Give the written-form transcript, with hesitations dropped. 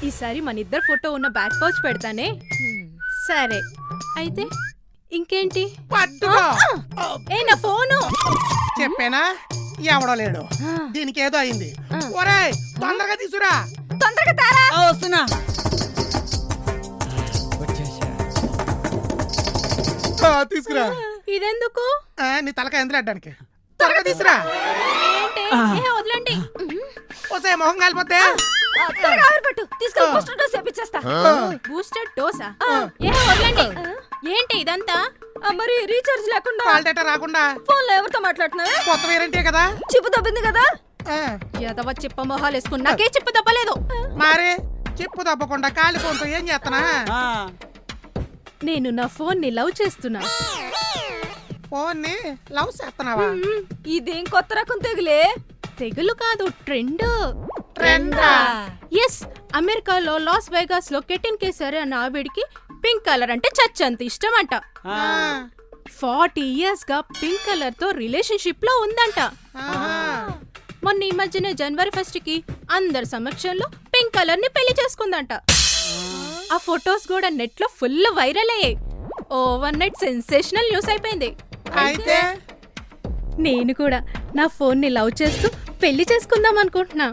ఈసారి మన ఇద్దరు ఫోటో ఉన్న బ్యాక్ పౌచ్ పెడతానే. సరే అయితే ఇంకేంటి? పట్టుకో. ఏ నా ఫోను చెప్పేనా ఎవడో లేడు, దీనికి ఏదో అయింది. ఒరేయ్ తొందరగా తీసురా. తొందరగా తారా. వస్తున్నా. తీసుకురా. ఇదెందుకు? నీ తలకాయ ఎందుకు అడ్డానికి. త్వరగా తీసురా. ఏంటి? ఏ వదలండి. వస్తే మొహం కాలిపోతే. త్వరగా ఆవిరిపట్టు. తీసుకెళ్ళి బూస్టర్ డోస్ వేపిచ్చేస్తా. బూస్టర్ డోసా? ఏ వదలండి. ఏంటి ఇదంతా? మరి రీఛార్జ్ లేకుండా కాల్ డేటా రాకుండా ఫోన్ లో ఎవరితో మాట్లాడుతున్నావా? కొత్త వేరంటే కదా. చిప్పు దబ్బింది కదా. ఎదవ చిప్ప మొహాలు వేసుకుని నాకే చిప్పు దబ్బలేదు. మరి చెప్పు తప్పకుండా కాలి ఫోన్తో ఏం చేస్తానా? నేను నా ఫోన్ ని లవ్ చేస్తున్నా. ఫోన్ ని లవ్ చేస్తున్నావా? ఇదేం కొత్త రకం తెగులే. తెగులు కాదు, ట్రెండ్. ట్రెండా? ఎస్, అమెరికాలో లాస్ వేగాస్ లో కెటిన్ కేసరి అన్న ఆవిడికి పింక్ కలర్ అంటే చచ్చంత ఇష్టం అంట. 40 years గా పింక్ కలర్ తో రిలేషన్షిప్ లో ఉందంట. మొన్న ఈ మధ్యన జనవరి 1st కి అందరి సమక్షంలో పింక్ కలర్ ని పెళ్లి చేసుకుందంట. ఆ ఫొటోస్ కూడా నెట్ లో ఫుల్ వైరల్ అయ్యాయి. ఓవర్ నైట్ సెన్సేషనల్ న్యూస్ అయిపోయింది. అయితే నేను కూడా నా ఫోన్ ని లవ్ చేస్తూ పెళ్లి చేసుకుందాం అనుకుంటున్నా.